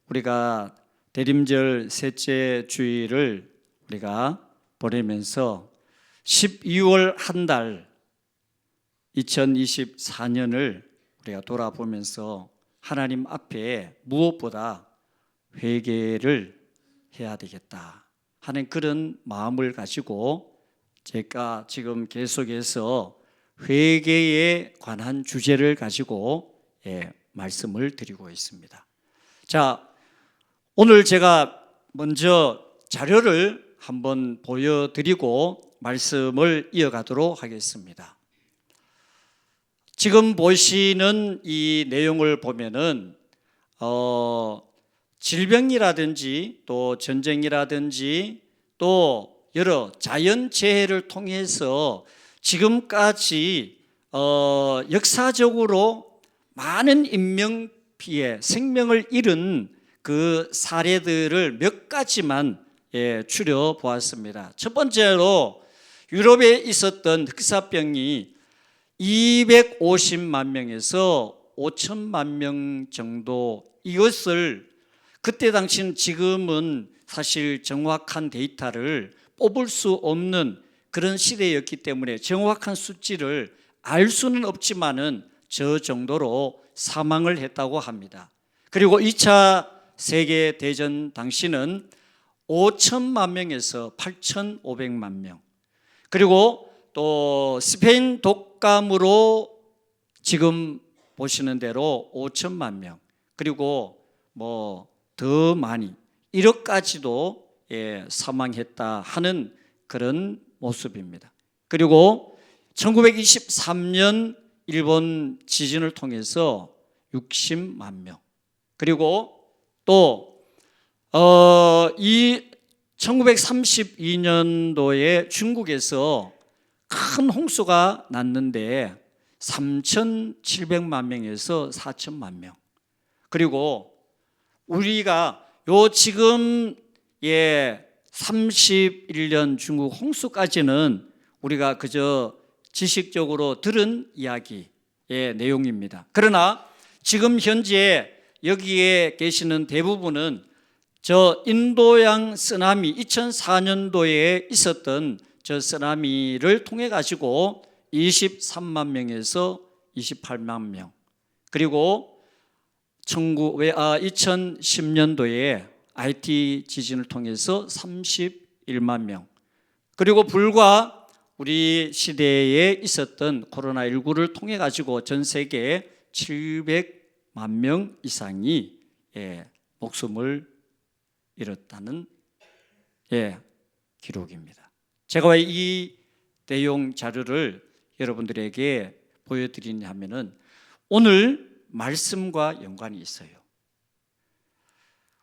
우리가 대림절 셋째 주일을 우리가 보내면서 12월 한 달 2024년을 우리가 돌아보면서 하나님 앞에 무엇보다 회개를 해야 되겠다 하는 그런 마음을 가지고 제가 지금 계속해서 회개에 관한 주제를 가지고 말씀을 드리고 있습니다. 자, 오늘 제가 먼저 자료를 한번 보여드리고 말씀을 이어가도록 하겠습니다. 지금 보시는 이 내용을 보면은 질병이라든지 또 전쟁이라든지 또 여러 자연재해를 통해서 지금까지 역사적으로 많은 인명피해, 생명을 잃은 그 사례들을 몇 가지만 추려보았습니다. 첫 번째로 유럽에 있었던 흑사병이 250만 명에서 5천만 명 정도, 이것을 그때 당시는 지금은 사실 정확한 데이터를 뽑을 수 없는 그런 시대였기 때문에 정확한 수치를 알 수는 없지만은 저 정도로 사망을 했다고 합니다. 그리고 2차 세계대전 당시는 5천만 명에서 8,500만 명, 그리고 또 스페인 독감으로 지금 보시는 대로 5천만 명, 그리고 뭐 더 많이 1억까지도 사망했다 하는 그런 모습입니다. 그리고 1923년 일본 지진을 통해서 60만 명, 그리고 또 이 1932년도에 중국에서 큰 홍수가 났는데 3,700만 명에서 4천만 명, 그리고 우리가 요 지금 31년 중국 홍수까지는 우리가 그저 지식적으로 들은 이야기의 내용입니다. 그러나 지금 현재 여기에 계시는 대부분은 저 인도양 쓰나미 2004년도에 있었던 저 쓰나미를 통해 가지고 23만 명에서 28만 명, 그리고 2010년도에 IT 지진을 통해서 31만 명, 그리고 불과 우리 시대에 있었던 코로나19를 통해 가지고 전 세계 700만 명 이상이 목숨을 잃었다는 기록입니다. 제가 왜 이 내용 자료를 여러분들에게 보여드리냐 하면은 오늘 말씀과 연관이 있어요.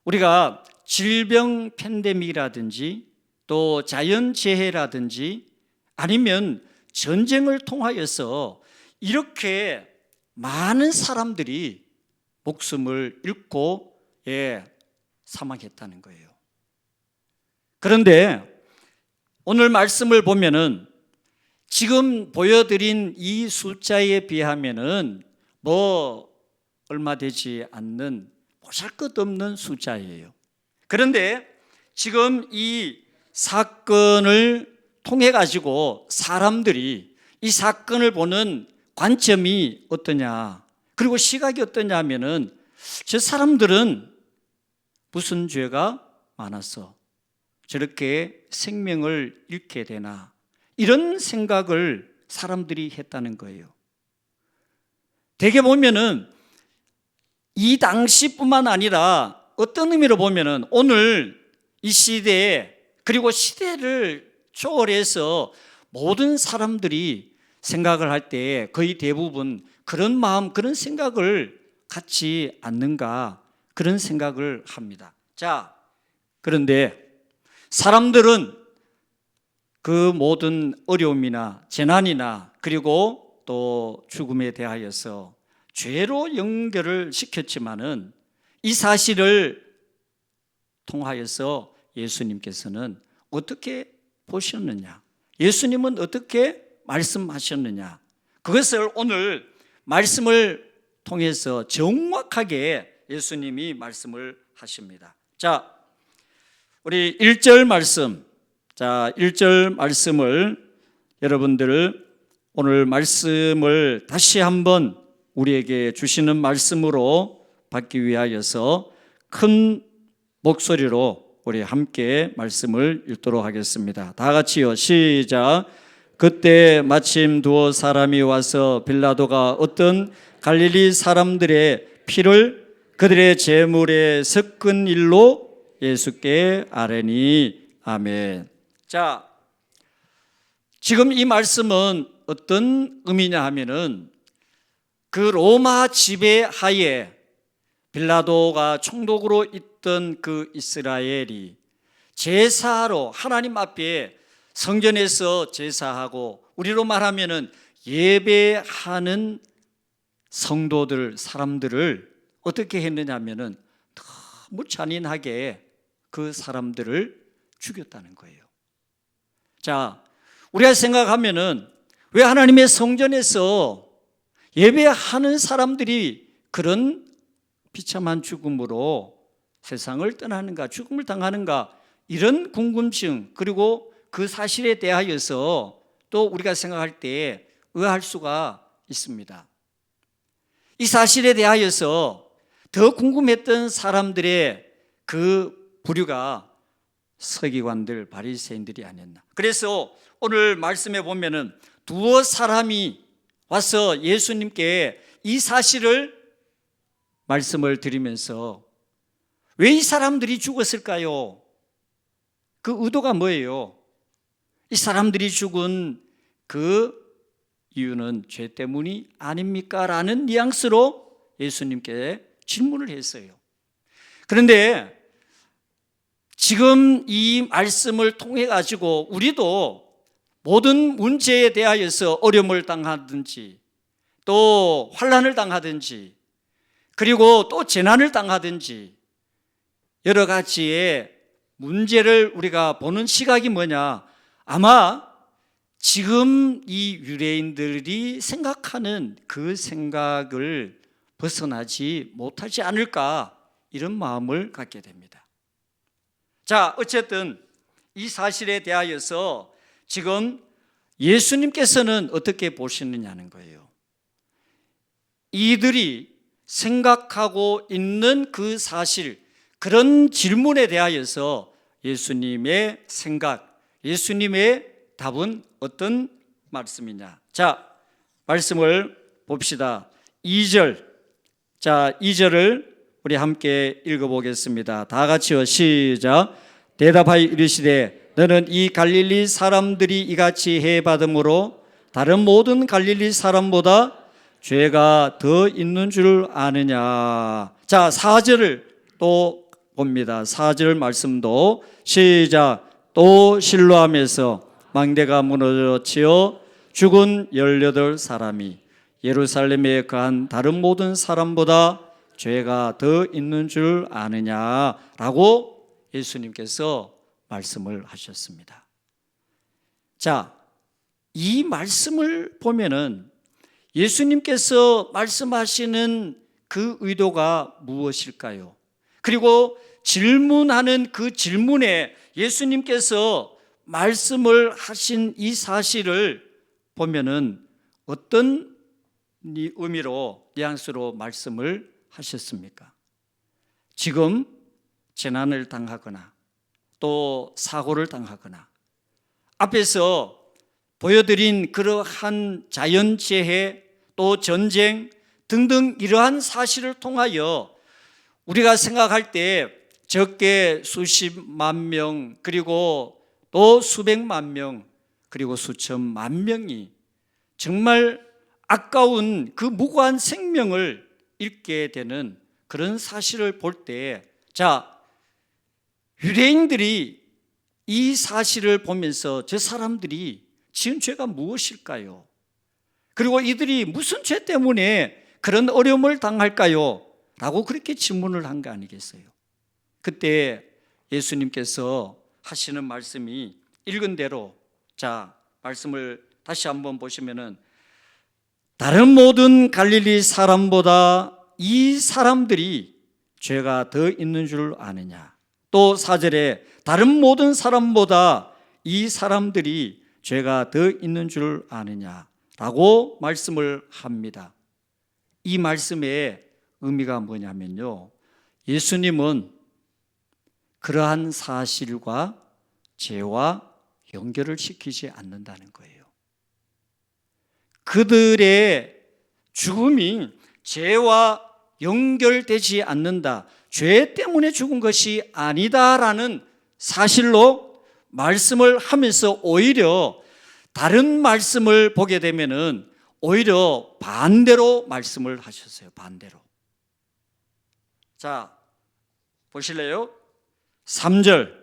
우리가 질병 팬데믹이라든지 또 자연재해라든지 아니면 전쟁을 통하여서 이렇게 많은 사람들이 목숨을 잃고 사망했다는 거예요. 그런데 오늘 말씀을 보면은 지금 보여드린 이 숫자에 비하면은 뭐 얼마 되지 않는 보잘것없는 숫자예요. 그런데 지금 이 사건을 통해 가지고 사람들이 이 사건을 보는 관점이 어떠냐, 그리고 시각이 어떠냐 하면은 저 사람들은 무슨 죄가 많아서 저렇게 생명을 잃게 되나, 이런 생각을 사람들이 했다는 거예요. 대개 보면은 이 당시뿐만 아니라 어떤 의미로 보면은 오늘 이 시대에, 그리고 시대를 초월해서 모든 사람들이 생각을 할 때 거의 대부분 그런 마음, 그런 생각을 갖지 않는가, 그런 생각을 합니다. 자, 그런데 사람들은 그 모든 어려움이나 재난이나 그리고 또 죽음에 대하여서 죄로 연결을 시켰지만은 이 사실을 통하여서 예수님께서는 어떻게 보셨느냐, 예수님은 어떻게 말씀하셨느냐, 그것을 오늘 말씀을 통해서 정확하게 예수님이 말씀을 하십니다. 자, 우리 1절 말씀. 자, 1절 말씀을 여러분들 오늘 말씀을 다시 한번 우리에게 주시는 말씀으로 받기 위하여서 큰 목소리로 우리 함께 말씀을 읽도록 하겠습니다. 다 같이요. 시작. 그때 마침 두어 사람이 와서 빌라도가 어떤 갈릴리 사람들의 피를 그들의 제물에 섞은 일로 예수께 아뢰니. 아멘. 자, 지금 이 말씀은 어떤 의미냐 하면은 그 로마 지배 하에 빌라도가 총독으로 있던 그 이스라엘이 제사로 하나님 앞에 성전에서 제사하고 우리로 말하면은 예배하는 성도들, 사람들을 어떻게 했느냐 하면은 너무 잔인하게 그 사람들을 죽였다는 거예요. 자, 우리가 생각하면은 왜 하나님의 성전에서 예배하는 사람들이 그런 비참한 죽음으로 세상을 떠나는가, 죽음을 당하는가, 이런 궁금증, 그리고 그 사실에 대하여서 또 우리가 생각할 때 의아할 수가 있습니다. 이 사실에 대하여서 더 궁금했던 사람들의 그 부류가 서기관들, 바리새인들이 아니었나. 그래서 오늘 말씀에 보면은 두어 사람이 와서 예수님께 이 사실을 말씀을 드리면서 왜 이 사람들이 죽었을까요? 그 의도가 뭐예요? 이 사람들이 죽은 그 이유는 죄 때문이 아닙니까? 라는 뉘앙스로 예수님께 질문을 했어요. 그런데 지금 이 말씀을 통해 가지고 우리도 모든 문제에 대하여서 어려움을 당하든지 또 환난을 당하든지 그리고 또 재난을 당하든지 여러 가지의 문제를 우리가 보는 시각이 뭐냐? 아마 지금 이 유대인들이 생각하는 그 생각을 벗어나지 못하지 않을까, 이런 마음을 갖게 됩니다. 자, 어쨌든 이 사실에 대하여서 지금 예수님께서는 어떻게 보시느냐는 거예요. 이들이 생각하고 있는 그 사실, 그런 질문에 대하여서 예수님의 생각, 예수님의 답은 어떤 말씀이냐. 자, 말씀을 봅시다. 2절. 자, 2절을 우리 함께 읽어보겠습니다. 다 같이요. 시작. 대답하여 이르시되 너는 이 갈릴리 사람들이 이같이 해받음으로 다른 모든 갈릴리 사람보다 죄가 더 있는 줄 아느냐. 자, 4절을 또 봅니다. 4절 말씀도 시작. 또 실로암에서 망대가 무너져 치어 죽은 18사람이 예루살렘에 거한 다른 모든 사람보다 죄가 더 있는 줄 아느냐라고 예수님께서 말씀을 하셨습니다. 자, 이 말씀을 보면은 예수님께서 말씀하시는 그 의도가 무엇일까요? 그리고 질문하는 그 질문에 예수님께서 말씀을 하신 이 사실을 보면은 어떤 의미로, 뉘앙스로 말씀을 하셨습니까? 지금 재난을 당하거나 또 사고를 당하거나 앞에서 보여드린 그러한 자연재해 또 전쟁 등등 이러한 사실을 통하여 우리가 생각할 때 적게 수십만 명 그리고 또 수백만 명 그리고 수천만 명이 정말 아까운 그 무고한 생명을 잃게 되는 그런 사실을 볼 때, 자, 유대인들이 이 사실을 보면서 저 사람들이 지은 죄가 무엇일까요? 그리고 이들이 무슨 죄 때문에 그런 어려움을 당할까요? 라고 그렇게 질문을 한 거 아니겠어요? 그때 예수님께서 하시는 말씀이 읽은 대로, 자, 말씀을 다시 한번 보시면은 다른 모든 갈릴리 사람보다 이 사람들이 죄가 더 있는 줄 아느냐. 또 4절에 다른 모든 사람보다 이 사람들이 죄가 더 있는 줄 아느냐라고 말씀을 합니다. 이 말씀의 의미가 뭐냐면요, 예수님은 그러한 사실과 죄와 연결을 시키지 않는다는 거예요. 그들의 죽음이 죄와 연결되지 않는다, 죄 때문에 죽은 것이 아니다라는 사실로 말씀을 하면서 오히려 다른 말씀을 보게 되면은 오히려 반대로 말씀을 하셨어요. 반대로. 자, 보실래요? 3절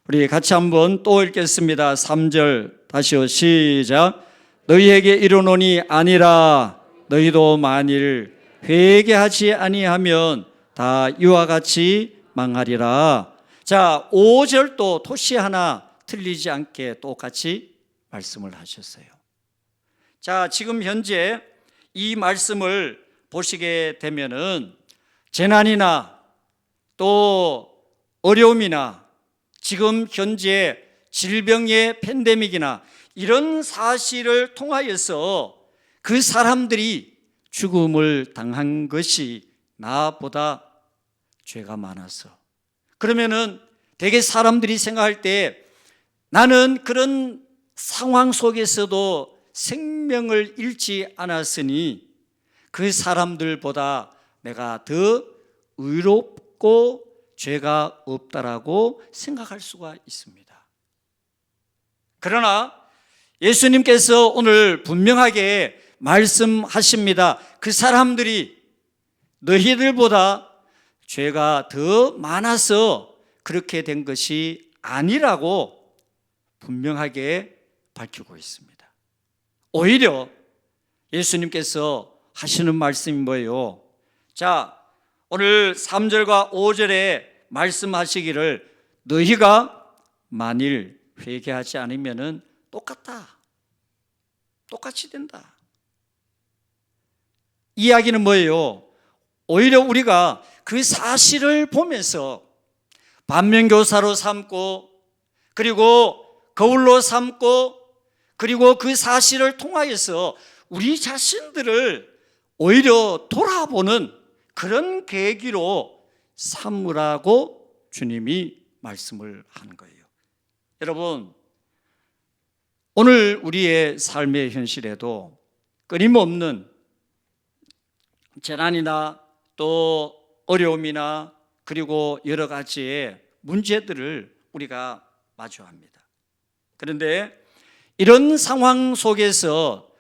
우리 같이 한번 또 읽겠습니다. 3절 다시요. 시작. 너희에게 이르노니 아니라 너희도 만일 회개하지 아니하면 다 이와 같이 망하리라. 자, 5절도 토시 하나 틀리지 않게 똑같이 말씀을 하셨어요. 자, 지금 현재 이 말씀을 보시게 되면은 재난이나 또 어려움이나 지금 현재 질병의 팬데믹이나 이런 사실을 통하여서 그 사람들이 죽음을 당한 것이 나보다 죄가 많아서, 그러면은 대개 사람들이 생각할 때 나는 그런 상황 속에서도 생명을 잃지 않았으니 그 사람들보다 내가 더 의롭고 죄가 없다라고 생각할 수가 있습니다. 그러나 예수님께서 오늘 분명하게 말씀하십니다. 그 사람들이 너희들보다 죄가 더 많아서 그렇게 된 것이 아니라고 분명하게 밝히고 있습니다. 오히려 예수님께서 하시는 말씀이 뭐예요? 자, 오늘 3절과 5절에 말씀하시기를 너희가 만일 회개하지 않으면 똑같이 된다. 이야기는 뭐예요? 오히려 우리가 그 사실을 보면서 반면교사로 삼고, 그리고 거울로 삼고, 그리고 그 사실을 통하여서 우리 자신들을 오히려 돌아보는 그런 계기로 삼으라고 주님이 말씀을 하는 거예요. 여러분, 오늘 우리의 삶의 현실에도 끊임없는 재난이나 또 어려움이나 그리고 여러 가지의 문제들을 우리가 마주합니다. 그런데 이런 상황 속에서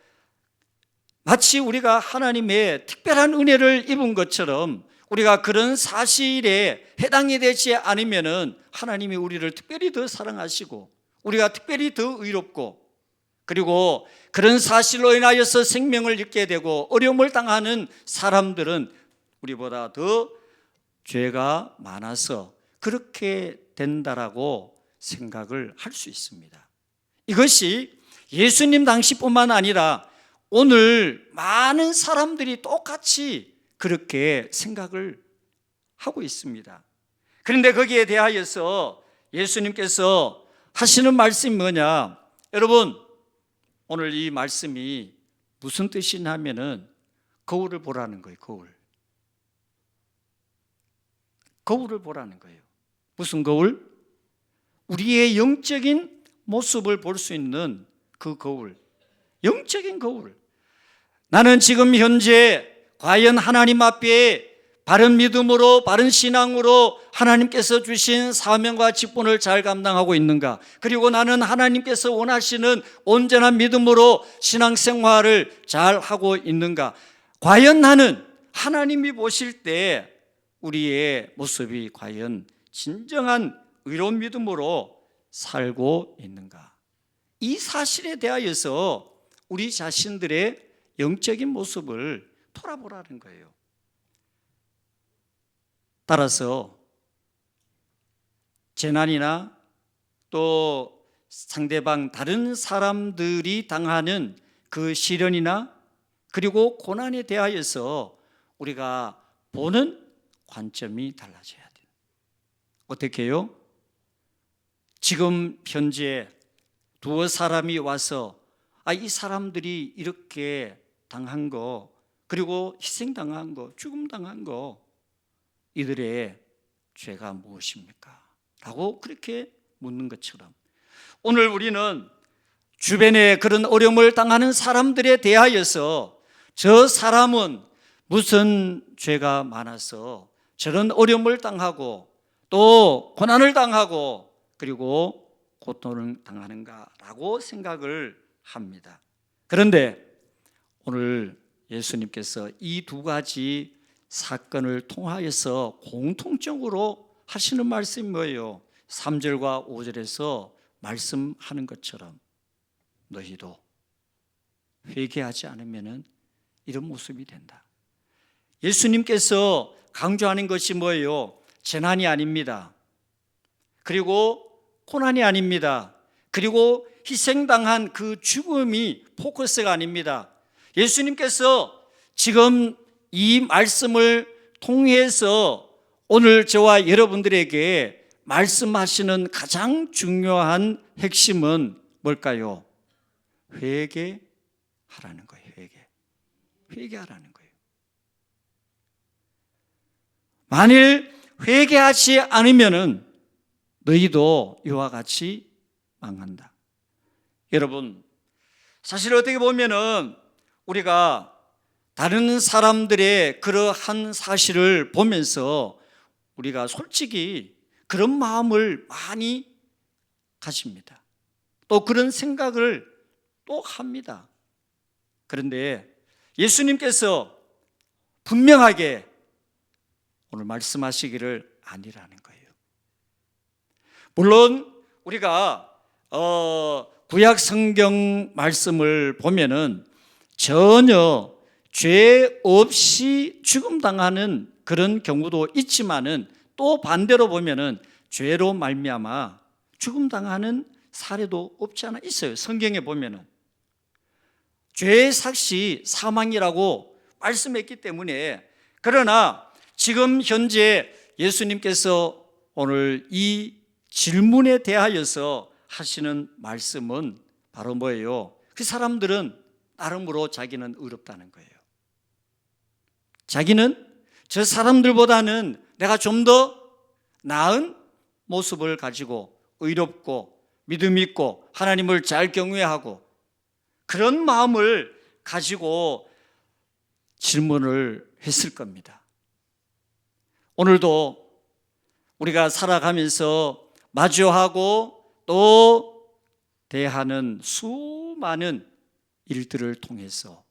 마치 우리가 하나님의 특별한 은혜를 입은 것처럼 우리가 그런 사실에 해당이 되지 않으면은 하나님이 우리를 특별히 더 사랑하시고 우리가 특별히 더 의롭고, 그리고 그런 사실로 인하여서 생명을 잃게 되고 어려움을 당하는 사람들은 우리보다 더 죄가 많아서 그렇게 된다라고 생각을 할 수 있습니다. 이것이 예수님 당시뿐만 아니라 오늘 많은 사람들이 똑같이 그렇게 생각을 하고 있습니다. 그런데 거기에 대하여서 예수님께서 하시는 말씀이 뭐냐? 여러분, 오늘 이 말씀이 무슨 뜻이냐 하면은 거울을 보라는 거예요. 거울을 보라는 거예요. 무슨 거울? 우리의 영적인 모습을 볼 수 있는 그 거울, 영적인 거울. 나는 지금 현재 과연 하나님 앞에 바른 믿음으로, 바른 신앙으로 하나님께서 주신 사명과 직분을 잘 감당하고 있는가? 그리고 나는 하나님께서 원하시는 온전한 믿음으로 신앙생활을 잘 하고 있는가? 과연 나는 하나님이 보실 때 우리의 모습이 과연 진정한 의로운 믿음으로 살고 있는가? 이 사실에 대하여서 우리 자신들의 영적인 모습을 돌아보라는 거예요. 따라서 재난이나 또 상대방 다른 사람들이 당하는 그 시련이나 그리고 고난에 대하여서 우리가 보는 관점이 달라져야 돼요. 어떻게 해요? 지금 현재 두어 사람이 와서 이 사람들이 이렇게 당한 거, 그리고 희생당한 거, 죽음당한 거, 이들의 죄가 무엇입니까? 라고 그렇게 묻는 것처럼 오늘 우리는 주변에 그런 어려움을 당하는 사람들에 대하여서 저 사람은 무슨 죄가 많아서 저런 어려움을 당하고 또 고난을 당하고 그리고 고통을 당하는가라고 생각을 합니다. 그런데 오늘 예수님께서 이 두 가지 사건을 통하여서 공통적으로 하시는 말씀이 뭐예요? 3절과 5절에서 말씀하는 것처럼 너희도 회개하지 않으면 이런 모습이 된다. 예수님께서 강조하는 것이 뭐예요? 재난이 아닙니다. 그리고 고난이 아닙니다. 그리고 희생당한 그 죽음이 포커스가 아닙니다. 예수님께서 지금 이 말씀을 통해서 오늘 저와 여러분들에게 말씀하시는 가장 중요한 핵심은 뭘까요? 회개하라는 거예요. 회개하라는 거예요. 만일 회개하지 않으면 너희도 이와 같이 망한다. 여러분, 사실 어떻게 보면은 우리가 다른 사람들의 그러한 사실을 보면서 우리가 솔직히 그런 마음을 많이 가집니다. 또 그런 생각을 또 합니다. 그런데 예수님께서 분명하게 오늘 말씀하시기를 아니라는 거예요. 물론 우리가 구약 성경 말씀을 보면은 전혀 죄 없이 죽음당하는 그런 경우도 있지만은 또 반대로 보면은 죄로 말미암아 죽음당하는 사례도 없지 않아 있어요. 성경에 보면은 죄의 삭시 사망이라고 말씀했기 때문에. 그러나 지금 현재 예수님께서 오늘 이 질문에 대하여서 하시는 말씀은 바로 뭐예요? 그 사람들은 나름으로 자기는 의롭다는 거예요. 자기는 저 사람들보다는 내가 좀 더 나은 모습을 가지고 의롭고 믿음 있고 하나님을 잘 경외하고 그런 마음을 가지고 질문을 했을 겁니다. 오늘도 우리가 살아가면서 마주하고 또 대하는 수많은 일들을 통해서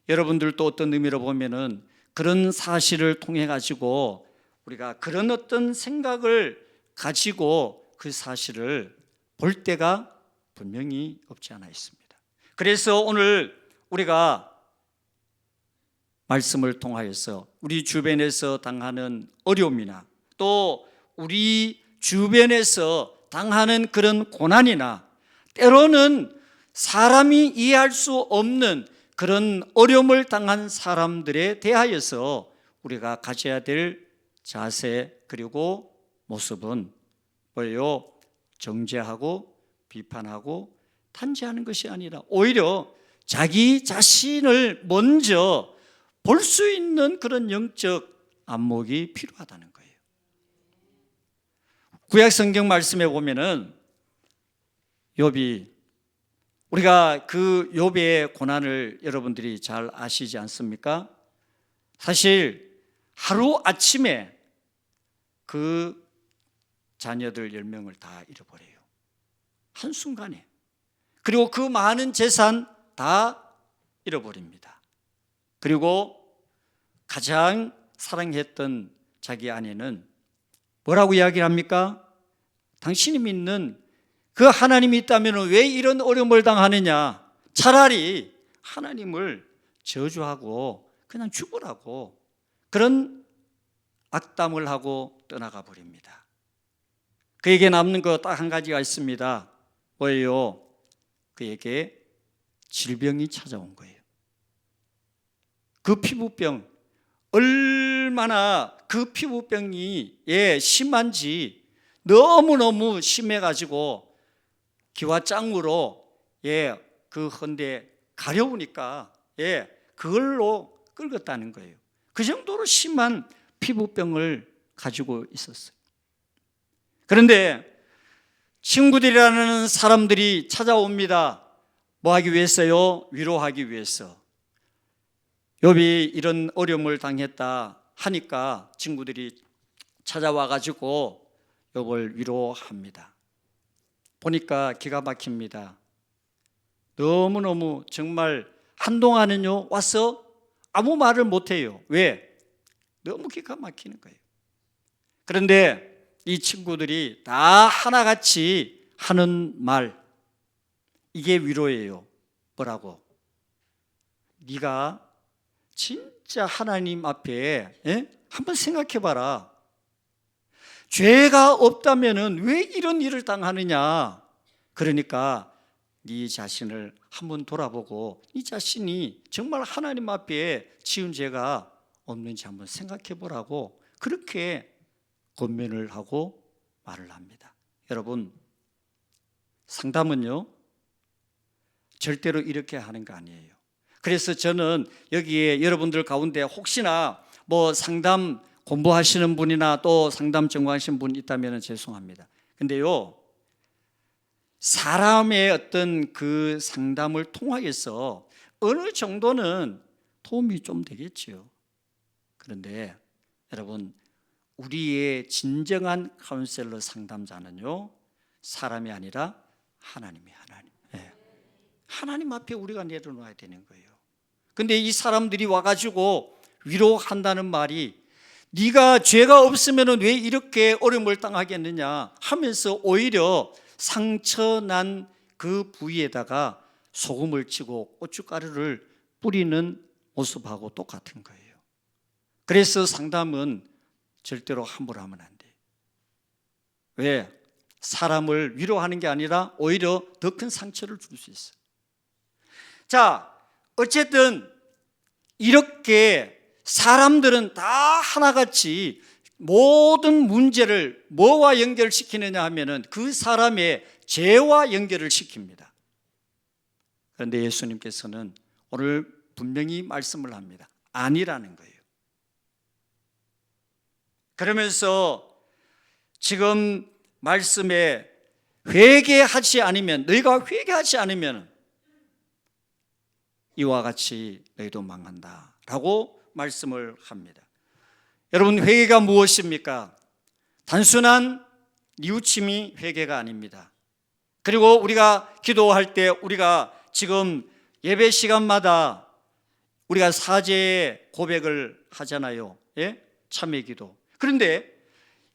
여러분들도 어떤 의미로 보면은 그런 사실을 통해 가지고 우리가 그런 어떤 생각을 가지고 그 사실을 볼 때가 분명히 없지 않아 있습니다. 그래서 오늘 우리가 말씀을 통하여서 우리 주변에서 당하는 어려움이나 또 우리 주변에서 당하는 그런 고난이나 때로는 사람이 이해할 수 없는 그런 어려움을 당한 사람들에 대하여서 우리가 가져야 될 자세 그리고 모습은 뭐예요? 정죄하고 비판하고 탄지하는 것이 아니라 오히려 자기 자신을 먼저 볼 수 있는 그런 영적 안목이 필요하다는 거예요. 구약 성경 말씀에 보면은 욥이, 우리가 그 욥의 고난을 여러분들이 잘 아시지 않습니까? 사실 하루아침에 그 자녀들 10명을 다 잃어버려요. 한순간에. 그리고 그 많은 재산 다 잃어버립니다. 그리고 가장 사랑했던 자기 아내는 뭐라고 이야기를 합니까? 당신이 믿는 그 하나님이 있다면 왜 이런 어려움을 당하느냐? 차라리 하나님을 저주하고 그냥 죽으라고 그런 악담을 하고 떠나가 버립니다. 그에게 남는 거 딱 한 가지가 있습니다. 뭐예요? 그에게 질병이 찾아온 거예요. 그 피부병, 얼마나 그 피부병이 심한지 너무너무 심해가지고 기와장으로 그 헌데 가려우니까 그걸로 긁었다는 거예요. 그 정도로 심한 피부병을 가지고 있었어요. 그런데 친구들이라는 사람들이 찾아옵니다. 뭐 하기 위해서요? 위로하기 위해서. 욥이 이런 어려움을 당했다 하니까 친구들이 찾아와 가지고 욥을 위로합니다. 보니까 기가 막힙니다. 너무너무 정말 한동안은요 와서 아무 말을 못해요. 왜? 너무 기가 막히는 거예요. 그런데 이 친구들이 다 하나같이 하는 말, 이게 위로예요. 뭐라고? 네가 진짜 하나님 앞에 한번 생각해봐라. 죄가 없다면 왜 이런 일을 당하느냐. 그러니까 네 자신을 한번 돌아보고 네 자신이 정말 하나님 앞에 지은 죄가 없는지 한번 생각해보라고 그렇게 권면을 하고 말을 합니다. 여러분, 상담은요 절대로 이렇게 하는 거 아니에요. 그래서 저는 여기에 여러분들 가운데 혹시나 뭐 상담 공부하시는 분이나 또 상담 전공하시는 분 있다면 죄송합니다. 근데요, 사람의 어떤 그 상담을 통하여서 어느 정도는 도움이 좀 되겠지요. 그런데 여러분, 우리의 진정한 카운셀러 상담자는요 사람이 아니라 하나님이 하나님 앞에 우리가 내려놓아야 되는 거예요. 근데 이 사람들이 와가지고 위로한다는 말이 네가 죄가 없으면 왜 이렇게 어려움을 당하겠느냐 하면서 오히려 상처난 그 부위에다가 소금을 치고 고춧가루를 뿌리는 모습하고 똑같은 거예요. 그래서 상담은 절대로 함부로 하면 안 돼요. 왜? 사람을 위로하는 게 아니라 오히려 더 큰 상처를 줄 수 있어요. 자, 어쨌든 이렇게 사람들은 다 하나같이 모든 문제를 뭐와 연결시키느냐 하면은 그 사람의 죄와 연결을 시킵니다. 그런데 예수님께서는 오늘 분명히 말씀을 합니다. 아니라는 거예요. 그러면서 지금 말씀에 회개하지 않으면, 너희가 회개하지 않으면 이와 같이 너희도 망한다 라고 말씀을 합니다. 여러분, 회개가 무엇입니까? 단순한 뉘우침이 회개가 아닙니다. 그리고 우리가 기도할 때 우리가 지금 예배 시간마다 우리가 사죄의 고백을 하잖아요. 참회 기도. 그런데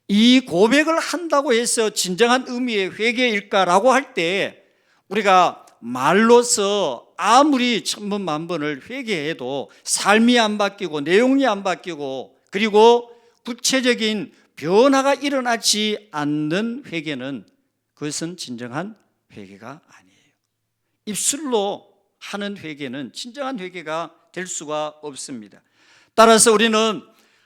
이 고백을 한다고 해서 진정한 의미의 회개일까라고 할 때 우리가 말로서 아무리 천번 만번을 회개해도 삶이 안 바뀌고 내용이 안 바뀌고 그리고 구체적인 변화가 일어나지 않는 회개는 그것은 진정한 회개가 아니에요. 입술로 하는 회개는 진정한 회개가 될 수가 없습니다. 따라서 우리는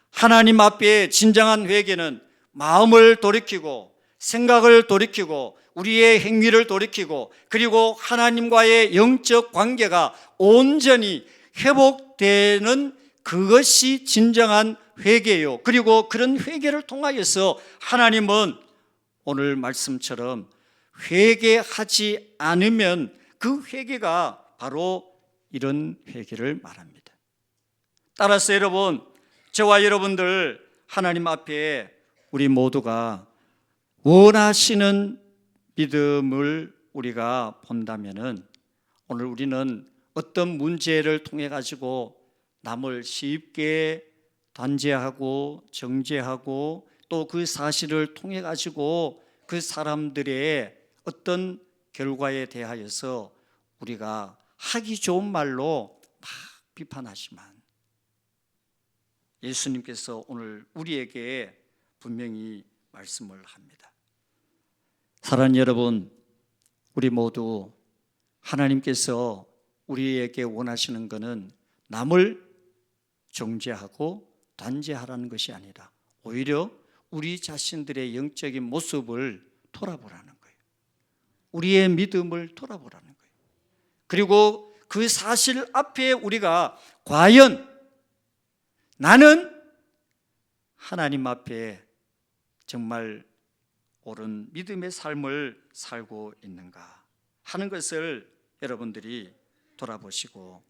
하나님 앞에 진정한 회개는 마음을 돌이키고 생각을 돌이키고 우리의 행위를 돌이키고 그리고 하나님과의 영적 관계가 온전히 회복되는 그것이 진정한 회개예요. 그리고 그런 회개를 통하여서 하나님은 오늘 말씀처럼 회개하지 않으면 그 회개가 바로 이런 회개를 말합니다. 따라서 여러분, 저와 여러분들 하나님 앞에 우리 모두가 원하시는 믿음을 우리가 본다면은 오늘 우리는 어떤 문제를 통해 가지고 남을 쉽게 단죄하고 정죄하고 또 그 사실을 통해 가지고 그 사람들의 어떤 결과에 대하여서 우리가 하기 좋은 말로 막 비판하지만 예수님께서 오늘 우리에게 분명히 말씀을 합니다. 사랑하는 여러분, 우리 모두 하나님께서 우리에게 원하시는 것은 남을 정죄하고 단죄하라는 것이 아니라 오히려 우리 자신들의 영적인 모습을 돌아보라는 거예요. 우리의 믿음을 돌아보라는 거예요. 그리고 그 사실 앞에 우리가 과연 나는 하나님 앞에 정말 옳은 믿음의 삶을 살고 있는가 하는 것을 여러분들이 돌아보시고,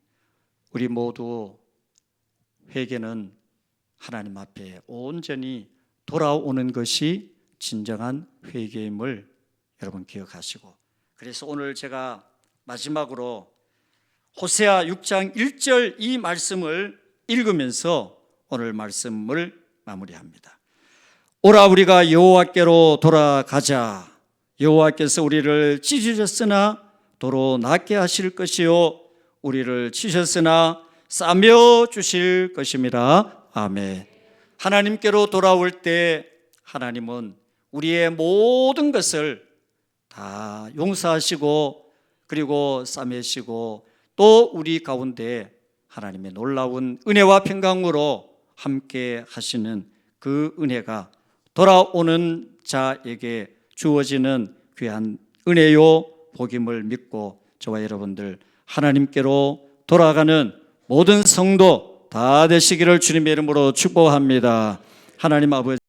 우리 모두 회개는 하나님 앞에 온전히 돌아오는 것이 진정한 회개임을 여러분 기억하시고, 그래서 오늘 제가 마지막으로 호세아 6장 1절 이 말씀을 읽으면서 오늘 말씀을 마무리합니다. 오라 우리가 여호와께로 돌아가자. 여호와께서 우리를 찢으셨으나 도로 낫게 하실 것이요 우리를 치셨으나 싸매 주실 것임이라. 아멘. 하나님께로 돌아올 때 하나님은 우리의 모든 것을 다 용서하시고 그리고 싸매시고 또 우리 가운데 하나님의 놀라운 은혜와 평강으로 함께 하시는 그 은혜가 돌아오는 자에게 주어지는 귀한 은혜요 복임을 믿고 저와 여러분들 하나님께로 돌아가는 모든 성도 다 되시기를 주님의 이름으로 축복합니다. 하나님 아버지,